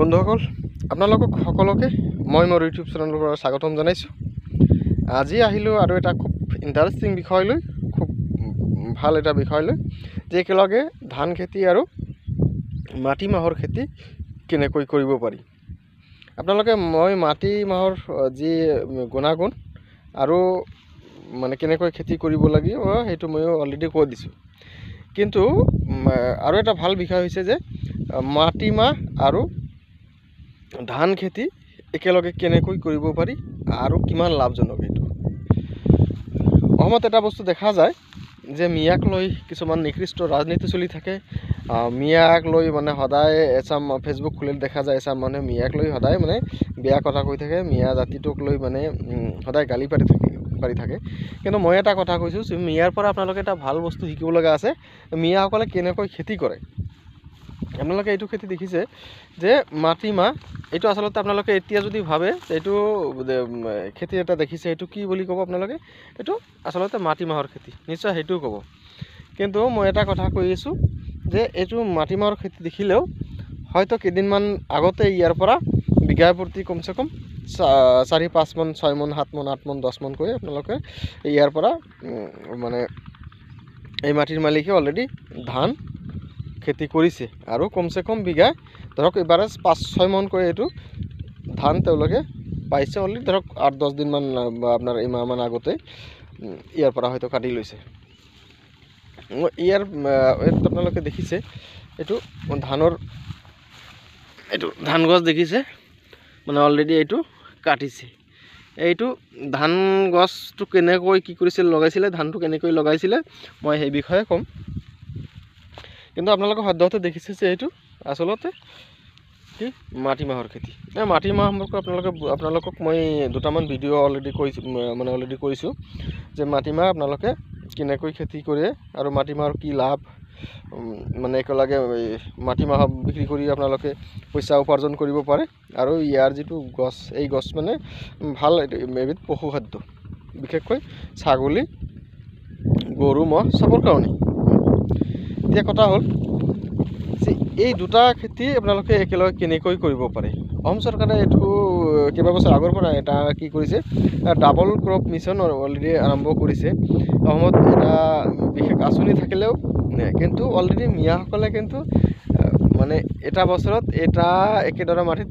বন্ধুসকল আপোনালোকক সকলোকে মই মোৰ ইউটিউব চেনেলৰ পৰা স্বাগতম জনাইছোঁ। আজি আহিলোঁ আৰু এটা খুব ইণ্টাৰেষ্টিং বিষয় লৈ, খুব ভাল এটা বিষয় লৈ, যে একেলগে ধান খেতি আৰু মাটিমাহৰ খেতি কেনেকৈ কৰিব পাৰি। আপোনালোকে মই মাটিমাহৰ যি গুণাগুণ আৰু মানে কেনেকৈ খেতি কৰিব লাগিব সেইটো মই অলৰেডি কৈ দিছোঁ। কিন্তু আৰু এটা ভাল বিষয় হৈছে যে মাটিমাহ আৰু ধান খেতি একেলগে কেনেকৈ কৰিব পাৰি আৰু কিমান লাভজনক। এইটো অসমত এটা বস্তু দেখা যায় যে মিয়াক লৈ কিছুমান নিকৃষ্ট ৰাজনীতি চলি থাকে। মিয়াক লৈ মানে সদায় এচাম ফেচবুক খুলিলে দেখা যায় এচাম মানুহে মিয়াক লৈ সদায় মানে বেয়া কথা কৈ থাকে, মিয়া জাতিটোক লৈ মানে সদায় গালি পাৰি থাকে। কিন্তু মই এটা কথা কৈছোঁ, মিয়াৰ পৰা আপোনালোকে এটা ভাল বস্তু শিকিব লগা আছে। মিয়াসকলে কেনেকৈ খেতি কৰে। আপোনালোকে এইটো খেতি দেখিছে যে মাটিমাহ, এইটো আচলতে আপোনালোকে এতিয়া যদি ভাবে এইটো খেতি এটা দেখিছে, এইটো কি বুলি ক'ব আপোনালোকে? এইটো আচলতে মাটিমাহৰ খেতি, নিশ্চয় সেইটোও ক'ব। কিন্তু মই এটা কথা কৈ আছোঁ যে এইটো মাটিমাহৰ খেতি দেখিলেও হয়তো কেইদিনমান আগতে ইয়াৰ পৰা বিঘা প্ৰতি কমচে কম 4-5 মন, 6 মন, 7 মন, 8 মন, 10 মন কৰি আপোনালোকে ইয়াৰ পৰা মানে এই মাটিৰ মালিকে অলৰেডি ধান খেতি কৰিছে। আৰু কমচে কম বিঘা ধৰক এবাৰে 5-6 মন কৰি এইটো ধান তেওঁলোকে পাইছে অলৰেডি। ধৰক 8-10 দিনমান বা আপোনাৰ এমাহমান আগতে ইয়াৰ পৰা হয়তো কাটি লৈছে। ইয়াৰ আপোনালোকে দেখিছে এইটো ধানৰ, এইটো ধান গছ দেখিছে, মানে অলৰেডি এইটো কাটিছে। এইটো ধান গছটো কেনেকৈ কি কৰিছিল, লগাইছিলে, ধানটো কেনেকৈ লগাইছিলে মই সেই বিষয়ে ক'ম। কিন্তু আপোনালোকে সদ্যহতে দেখিছে যে এইটো আচলতে কি মাটিমাহৰ খেতি। মাটিমাহ সম্পৰ্কে আপোনালোকক মই দুটামান ভিডিঅ' অলৰেডি কৰিছোঁ যে মাটিমাহ আপোনালোকে কেনেকৈ খেতি কৰে আৰু মাটিমাহৰ কি লাভ, মানে একেলগে মাটিমাহ বিক্ৰী কৰি আপোনালোকে পইচা উপাৰ্জন কৰিব পাৰে। আৰু ইয়াৰ যিটো গছ, এই গছ মানে ভাল এবিধ পশুখাদ্য, বিশেষকৈ ছাগলী, গৰু, ম'হ চবৰ কাৰণে। এতিয়া কথা হ'ল যে এই দুটা খেতি আপোনালোকে একেলগে কেনেকৈ কৰিব পাৰে। অসম চৰকাৰে এইটো কেইবাবছৰ আগৰ পৰা এটা কি কৰিছে, ডাবল ক্ৰপ মিছন অলৰেডি আৰম্ভ কৰিছে। অসমত এটা বিশেষ আঁচনি থাকিলেও কিন্তু অলৰেডি মিয়াসকলে কিন্তু মানে এটা বছৰত একেডৰা মাটিত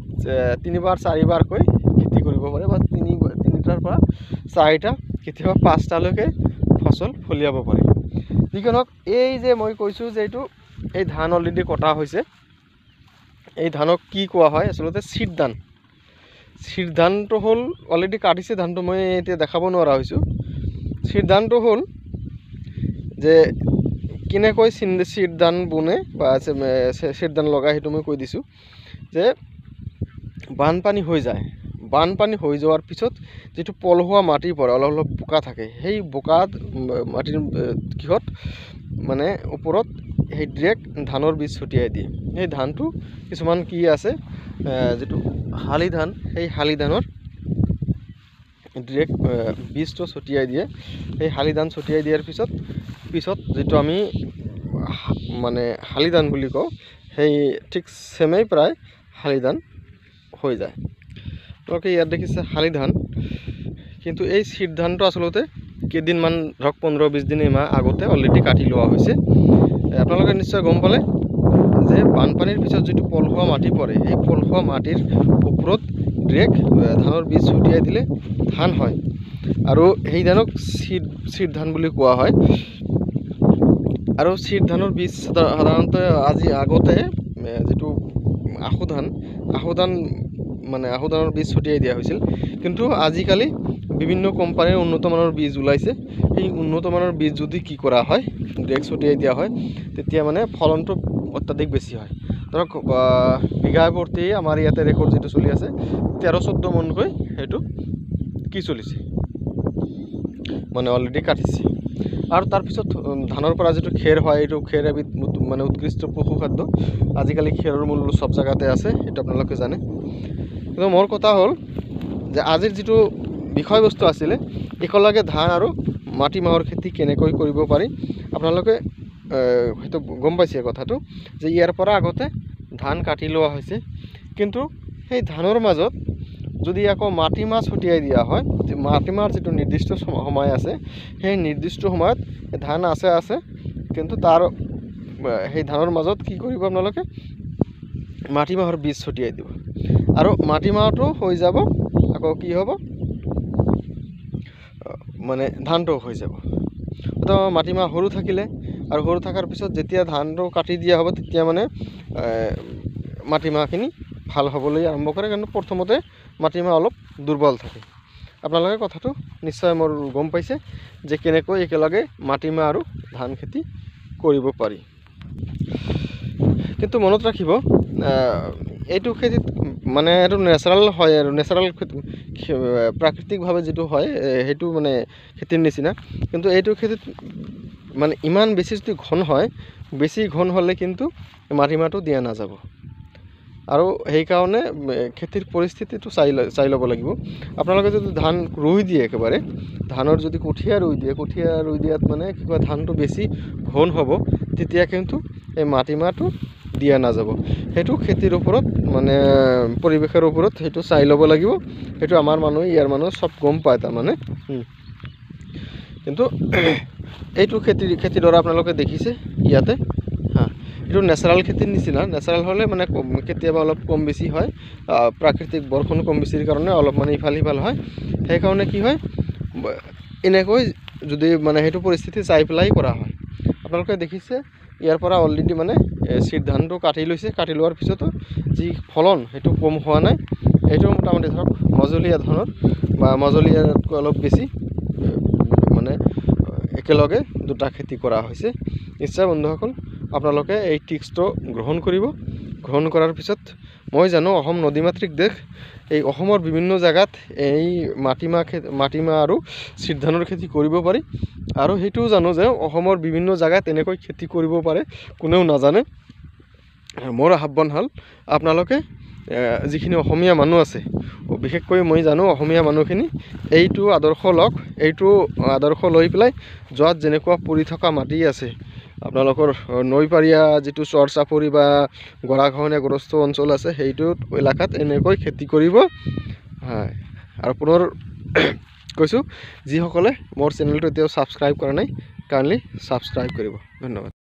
3-4বাৰকৈ খেতি কৰিব পাৰে, বা 3টাৰ পৰা 4টা, কেতিয়াবা 5টালৈকে ফচল ফলিয়াব পাৰে। যিকি এই যে মই কৈছোঁ যে এই ধান অলৰেডি কটা হৈছে, এই ধানক কি কোৱা হয় আচলতে? চিট ধান। চিট ধানটো হ'ল অলৰেডি কাটিছে ধানটো, মই এতিয়া দেখাব নোৱাৰা হৈছোঁ। চিট ধানটো হ'ল যে কেনেকৈ চিট ধান বনে বা চিট ধান লগাই সেইটো মই কৈ দিছোঁ। যে বানপানী হৈ যায়, বানপানী হৈ যোৱাৰ পিছত যিটো পলসুৱা মাটিৰ পৰা অলপ বোকা থাকে, সেই বোকাত মাটিৰ কিহত মানে ওপৰত সেই ডিৰেক্ট ধানৰ বীজ ছটিয়াই দিয়ে। সেই ধানটো কিছুমান কি আছে, যিটো শালি ধান, সেই শালি ধানৰ ডিৰেক্ট বীজটো ছটিয়াই দিয়ে। সেই শালি ধান ছটিয়াই দিয়াৰ পিছত যিটো আমি মানে শালি ধান বুলি কওঁ, সেই ঠিক চেমেই প্ৰায় শালি ধান হৈ যায়। তেওঁলোকে ইয়াত দেখিছে শালি ধান, কিন্তু এই চিট ধানটো আচলতে কেইদিনমান ধৰক 15-20 দিন, এমাহ আগতে অলৰেডি কাটি লোৱা হৈছে। আপোনালোকে নিশ্চয় গম পালে যে বানপানীৰ পিছত যিটো পলসুৱা মাটি পৰে, সেই পলসুৱা মাটিৰ ওপৰত ডিৰেক্ট ধানৰ বীজ ছটিয়াই দিলে ধান হয়। আৰু সেই ধানক চিট ধান বুলি কোৱা হয়। আৰু চিট ধানৰ বীজ সাধাৰণতে আগতে যিটো আহু ধানৰ বীজ ছটিয়াই দিয়া হৈছিল। কিন্তু আজিকালি বিভিন্ন কোম্পানীৰ উন্নতমানৰ বীজ ওলাইছে। সেই উন্নতমানৰ বীজ যদি কি কৰা হয়, ডিৰেক্ট ছটিয়াই দিয়া হয়, তেতিয়া মানে ফলনটো অত্যাধিক বেছি হয়। ধৰক বিঘা প্ৰতি আমাৰ ইয়াতে ৰেকৰ্ড যিটো চলি আছে 13-14 মনকৈ সেইটো কি চলিছে, মানে অলৰেডি কাটিছে। আৰু তাৰপিছত ধানৰ পৰা যিটো খেৰ হয়, এইটো খেৰ এবিধ মানে উৎকৃষ্ট পশুখাদ্য। আজিকালি খেৰৰ মূল্য চব জেগাতে আছে, সেইটো আপোনালোকে জানে। কিন্তু মোৰ কথা হ'ল যে আজিৰ যিটো বিষয়বস্তু আছিলে, একেলগে ধান আৰু মাটিমাহৰ খেতি কেনেকৈ কৰিব পাৰি। আপোনালোকে হয়তো গম পাইছে কথাটো, যে ইয়াৰ পৰা আগতে ধান কাটি লোৱা হৈছে। কিন্তু সেই ধানৰ মাজত যদি আকৌ মাটিমাহ ছটিয়াই দিয়া হয়, মাটিমাহৰ যিটো নিৰ্দিষ্ট সময় আছে, সেই নিৰ্দিষ্ট সময়ত ধান আছে কিন্তু তাৰ সেই ধানৰ মাজত কি কৰিব আপোনালোকে মাটিমাহৰ বীজ ছটিয়াই দিব আৰু মাটিমাহটো হৈ যাব, আকৌ কি হ'ব মানে ধানটো হৈ যাব। তো মাটিমাহ সৰু থাকিলে আৰু সৰু থকাৰ পিছত যেতিয়া ধানটো কাটি দিয়া হ'ব তেতিয়া মানে মাটিমাহখিনি ভাল হ'বলৈ আৰম্ভ কৰে, কিন্তু প্ৰথমতে মাটিমাহ অলপ দুৰ্বল থাকে। আপোনালোকে কথাটো নিশ্চয় মোৰ গম পাইছে যে কেনেকৈ একেলগে মাটিমাহ আৰু ধান খেতি কৰিব পাৰি। কিন্তু মনত ৰাখিব এইটো খেতিত মানে এইটো নেচাৰেল হয় আৰু নেচাৰেল প্ৰাকৃতিকভাৱে যিটো হয় সেইটো মানে খেতিৰ নিচিনা। কিন্তু এইটো খেতিত মানে ইমান বেছি যদি ঘন হয়, বেছি ঘন হ'লে কিন্তু মাটিমাহটো দিয়া নাযাব আৰু সেইকাৰণে খেতিৰ পৰিস্থিতিটো চাই ল'ব লাগিব। আপোনালোকে যদি ধান ৰুই দিয়ে একেবাৰে, ধানৰ যদি কঠীয়া ৰুই দিয়াত মানে কি কয় ধানটো বেছি ঘন হ'ব, তেতিয়া কিন্তু এই মাটিমাহটো দিয়া নাযাব। সেইটো খেতিৰ ওপৰত মানে পৰিৱেশৰ ওপৰত সেইটো চাই ল'ব লাগিব। সেইটো আমাৰ ইয়াৰ মানুহ চব গম পায় তাৰমানে। কিন্তু এইটো খেতিৰ দৰে আপোনালোকে দেখিছে ইয়াতে এইটো নেচাৰেল খেতিৰ নিচিনা। নেচাৰেল হ'লে মানে কেতিয়াবা অলপ কম বেছি হয়, প্ৰাকৃতিক বৰষুণ কম বেছিৰ কাৰণে অলপ মানে ইফাল সিফাল হয়। সেইকাৰণে কি হয় এনেকৈ যদি মানে সেইটো পৰিস্থিতি চাই পেলাই কৰা হয়। আপোনালোকে দেখিছে ইয়াৰ পৰা অলৰেডি মানে চিৰ ধানটো কাটি লৈছে, কাটি লোৱাৰ পিছতো যি ফলন সেইটো কম হোৱা নাই। সেইটো মোটামুটি ধৰক মজলীয়া ধানত বা মজলীয়াতকৈ অলপ বেছি মানে একেলগে দুটা খেতি কৰা হৈছে। নিশ্চয় বন্ধুসকল আপোনালোকে এই টিপছটো গ্ৰহণ কৰিব। গ্ৰহণ কৰাৰ পিছত মই জানো অসম নদীমাতৃক দেশ, এই অসমৰ বিভিন্ন জেগাত এই মাটিমাহ আৰু চিৰ ধানৰ খেতি কৰিব পাৰি আৰু সেইটোও জানো যে অসমৰ বিভিন্ন জেগাত এনেকৈ খেতি কৰিব পাৰে, কোনেও নাজানে। মোৰ আহ্বান হ'ল আপোনালোকে যিখিনি অসমীয়া মানুহ আছে, বিশেষকৈ মই জানো অসমীয়া মানুহখিনি এইটো আদৰ্শ লওক। এইটো আদৰ্শ লৈ পেলাই য'ত যেনেকুৱা পৰি থকা মাটি আছে, আপোনালোকৰ নৈপৰীয়া যিটো চৰ চাপৰি বা গৰাখহনীয়াগ্ৰস্ত অঞ্চল আছে, সেইটো এলেকাত এনেকৈ খেতি কৰিব। আৰু পুনৰ কৈছোঁ, যিসকলে মোৰ চেনেলটো এতিয়াও ছাবস্ক্ৰাইব কৰা নাই কাইণ্ডলি ছাবস্ক্ৰাইব কৰিব। ধন্যবাদ।